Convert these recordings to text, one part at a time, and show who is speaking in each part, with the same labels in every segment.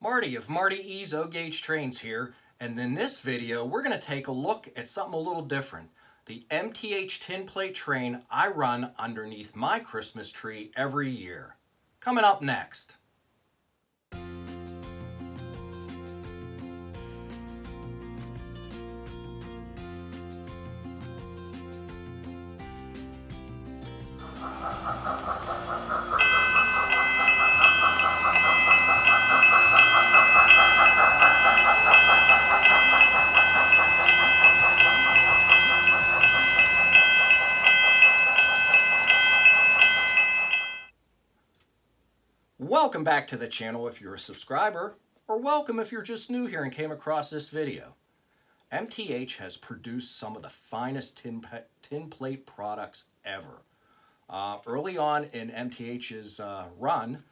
Speaker 1: Marty of Marty E's O-Gauge Trains here, and in this video we're going to take a look at something a little different. The MTH Tinplate train I run underneath my Christmas tree every year. Coming up next. Welcome back to the channel if you're a subscriber, or welcome if you're just new here and came across this video. MTH has produced some of the finest tinplate products ever. Early on in MTH's run,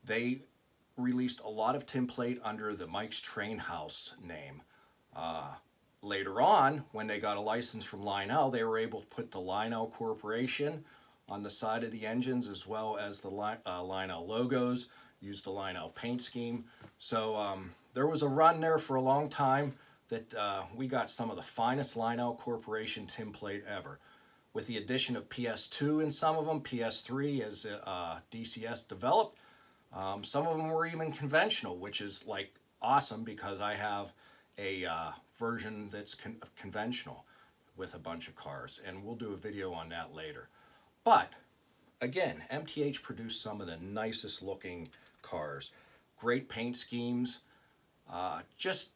Speaker 1: they released a lot of tinplate under the Mike's Train House name. Later on, when they got a license from Lionel, they were able to put the Lionel Corporation on the side of the engines, as well as the Lionel logos, used the Lionel paint scheme. So there was a run there for a long time that we got some of the finest Lionel Corporation tinplate ever. With the addition of PS2 in some of them, PS3 as DCS developed, some of them were even conventional, which is like awesome because I have a version that's conventional with a bunch of cars, and we'll do a video on that later. But again, MTH produced some of the nicest looking cars, great paint schemes. Just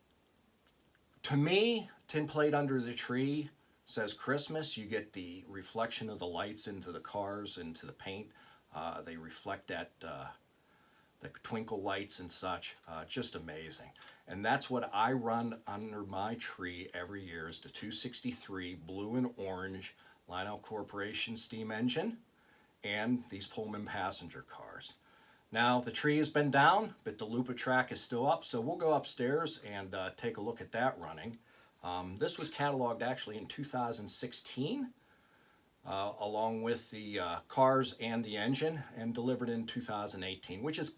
Speaker 1: to me, tinplate under the tree says Christmas. You get the reflection of the lights into the cars, into the paint. They reflect that the twinkle lights and such. Just amazing. And that's what I run under my tree every year, is the 263 blue and orange Lionel Corporation steam engine and these Pullman passenger cars. Now the tree has been down, but the Lupa track is still up, so we'll go upstairs and take a look at that running. This was cataloged actually in 2016 along with the cars and the engine, and delivered in 2018, which is,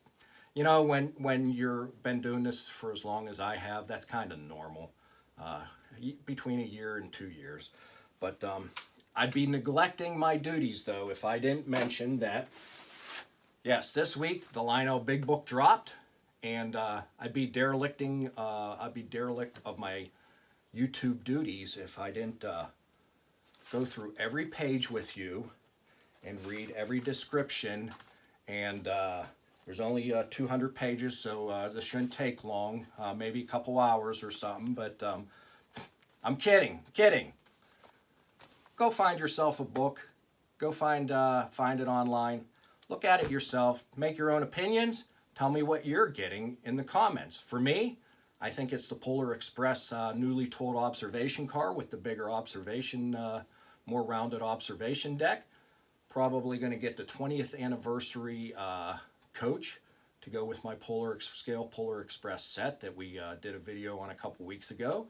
Speaker 1: you know, when you've been doing this for as long as I have, that's kind of normal, between a year and 2 years. But I'd be neglecting my duties, though, if I didn't mention that, yes, this week the Lionel Big Book dropped, and I'd be derelict of my YouTube duties if I didn't go through every page with you and read every description. And there's only 200 pages, so this shouldn't take long, maybe a couple hours or something, but I'm kidding. Go find yourself a book. Go find it online. Look at it yourself. Make your own opinions. Tell me what you're getting in the comments. For me, I think it's the Polar Express newly tooled observation car with the bigger observation, more rounded observation deck. Probably going to get the 20th anniversary coach to go with my scale Polar Express set that we did a video on a couple weeks ago.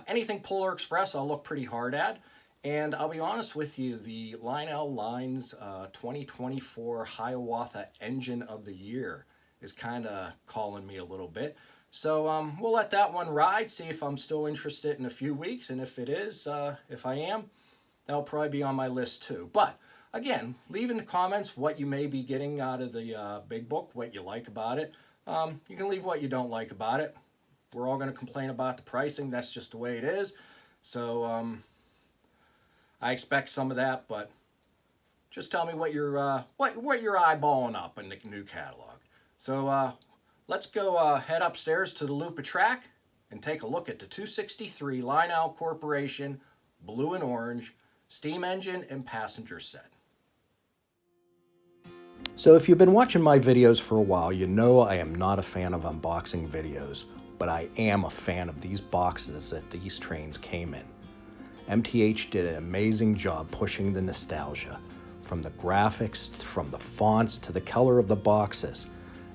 Speaker 1: Anything Polar Express I'll look pretty hard at. And I'll be honest with you, the Lionel Lines 2024 Hiawatha Engine of the Year is kind of calling me a little bit. So we'll let that one ride, see if I'm still interested in a few weeks. And if it is, if I am, that'll probably be on my list too. But again, leave in the comments what you may be getting out of the Big Book, what you like about it. You can leave what you don't like about it. We're all going to complain about the pricing. That's just the way it is. So I expect some of that, but just tell me what you're eyeballing up in the new catalog. So let's go head upstairs to the Lupa track and take a look at the 263 Lionel Corporation blue and orange steam engine and passenger set. So if you've been watching my videos for a while, you know I am not a fan of unboxing videos, but I am a fan of these boxes that these trains came in. MTH did an amazing job pushing the nostalgia, from the graphics, from the fonts, to the color of the boxes.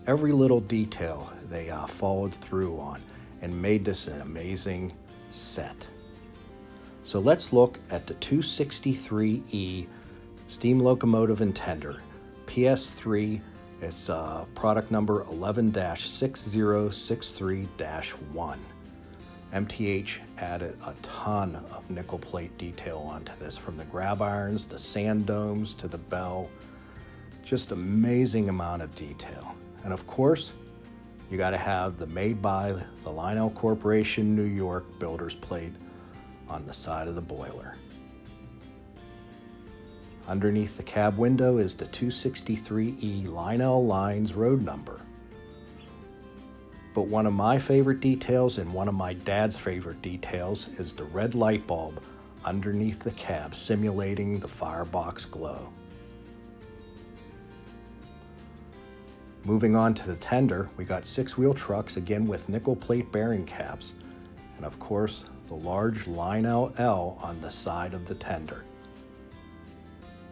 Speaker 1: Every little detail they followed through on and made this an amazing set. So let's look at the 263E steam locomotive and tender, PS3 It's product number 11-6063-1. MTH added a ton of nickel plate detail onto this, from the grab irons, the sand domes, to the bell. Just amazing amount of detail. And of course, you got to have the made by the Lionel Corporation, New York builder's plate on the side of the boiler. Underneath the cab window is the 263E Lionel Lines road number. But one of my favorite details, and one of my dad's favorite details, is the red light bulb underneath the cab, simulating the firebox glow. Moving on to the tender, we got 6-wheel trucks, again with nickel plate bearing caps, and of course the large Lionel L on the side of the tender.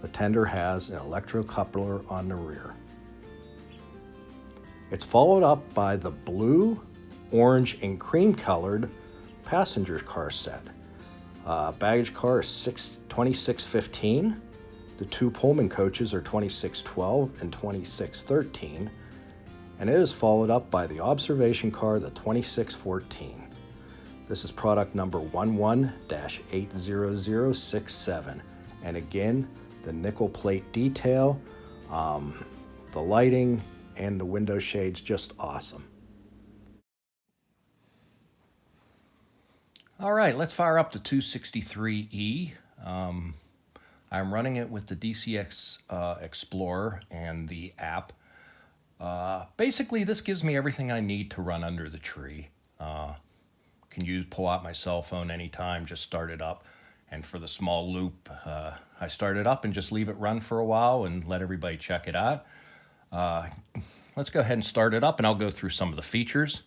Speaker 1: The tender has an electrocoupler on the rear. It's followed up by the blue, orange, and cream colored passenger car set. Baggage car is 2615. The 2 Pullman coaches are 2612 and 2613. And it is followed up by the observation car, the 2614. This is product number 11-80067. And again, the nickel plate detail, the lighting, and the window shades, just awesome. All right, let's fire up the 263E. I'm running it with the DCS Explorer and the app. Basically, this gives me everything I need to run under the tree. Can pull out my cell phone anytime, just start it up. And for the small loop, I start it up and just leave it run for a while and let everybody check it out. Let's go ahead and start it up, and I'll go through some of the features.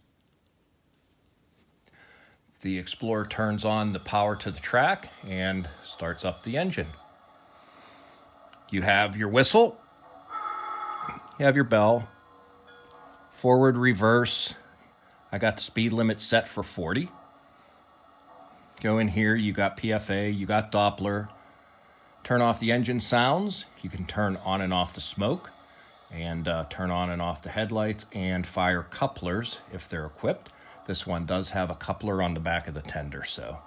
Speaker 1: The Explorer turns on the power to the track and starts up the engine. You have your whistle, you have your bell, forward, reverse. I got the speed limit set for 40. Go in here, you got PFA, you got Doppler. Turn off the engine sounds. You can turn on and off the smoke, and turn on and off the headlights, and fire couplers if they're equipped. This one does have a coupler on the back of the tender, so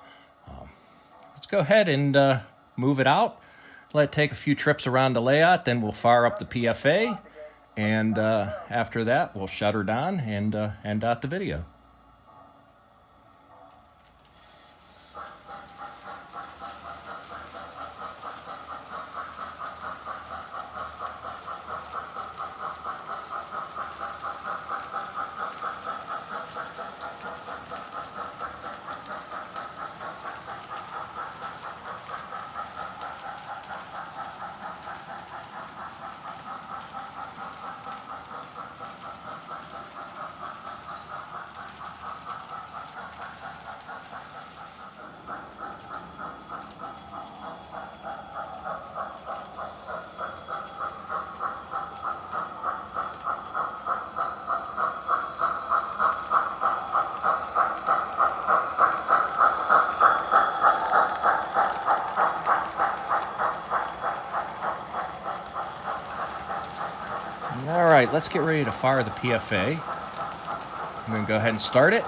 Speaker 1: let's go ahead and move it out. Let it take a few trips around the layout, then we'll fire up the PFA, and after that we'll shut her down and end out the video. All right, let's get ready to fire the PFA. I'm going to go ahead and start it.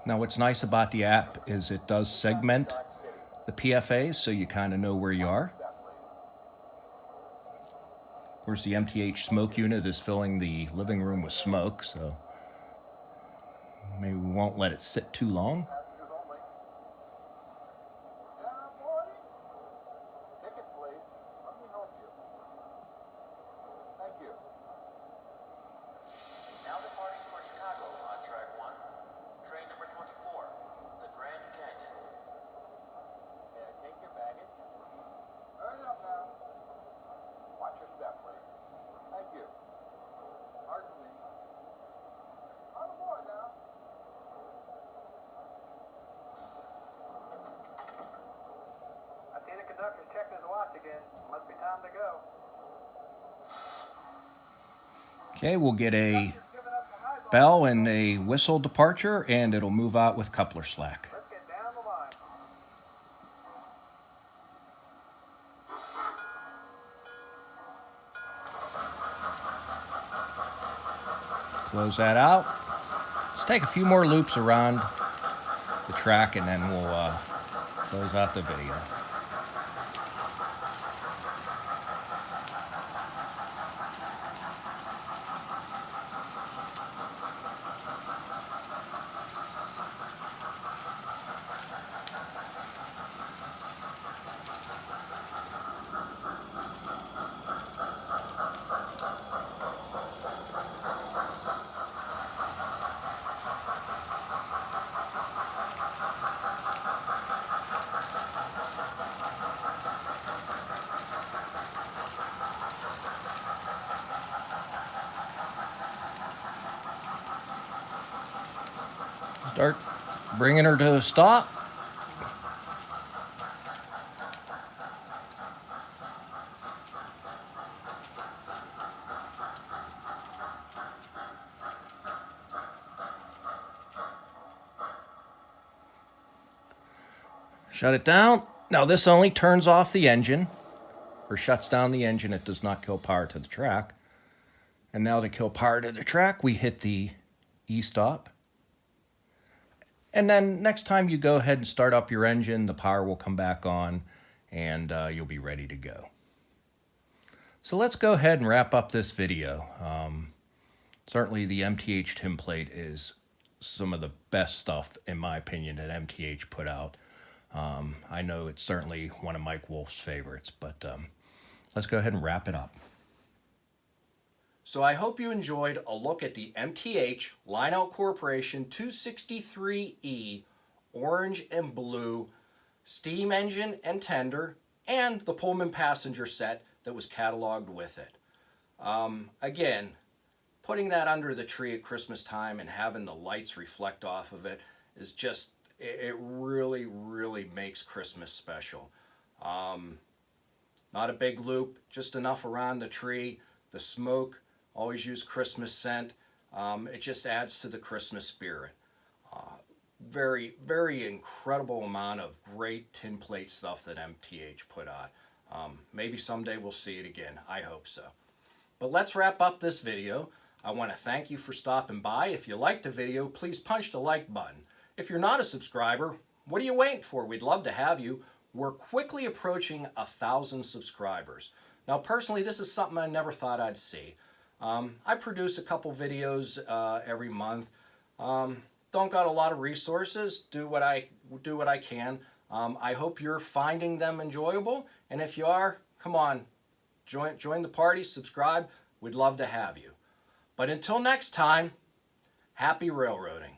Speaker 1: Now, what's nice about the app is it does segment the PFAs, so you kind of know where you are. Of course, the MTH smoke unit is filling the living room with smoke, so maybe we won't let it sit too long. Okay, we'll get a bell and a whistle departure, and it'll move out with coupler slack. Close that out. Let's take a few more loops around the track, and then we'll close out the video. Start bringing her to a stop. Shut it down. Now this only turns off the engine, or shuts down the engine. It does not kill power to the track. And now to kill power to the track, we hit the E-stop. And then next time you go ahead and start up your engine, the power will come back on, and you'll be ready to go. So let's go ahead and wrap up this video. Certainly the MTH Tinplate is some of the best stuff, in my opinion, that MTH put out. I know it's certainly one of Mike Wolf's favorites, but let's go ahead and wrap it up. So I hope you enjoyed a look at the MTH Lionel Corporation 263E orange and blue steam engine and tender, and the Pullman passenger set that was cataloged with it. Again, putting that under the tree at Christmas time and having the lights reflect off of it is just, it really, really makes Christmas special. Not a big loop, just enough around the tree. The smoke, always use Christmas scent. It just adds to the Christmas spirit. Very, very incredible amount of great tinplate stuff that MTH put out. Maybe someday we'll see it again. I hope so. But let's wrap up this video. I want to thank you for stopping by. If you liked the video, please punch the like button. If you're not a subscriber, what are you waiting for? We'd love to have you. We're quickly approaching 1,000 subscribers. Now, personally, this is something I never thought I'd see. I produce a couple videos every month. Don't got a lot of resources. Do what I can. I hope you're finding them enjoyable, and if you are, come on, join the party, subscribe. We'd love to have you. But until next time, happy railroading.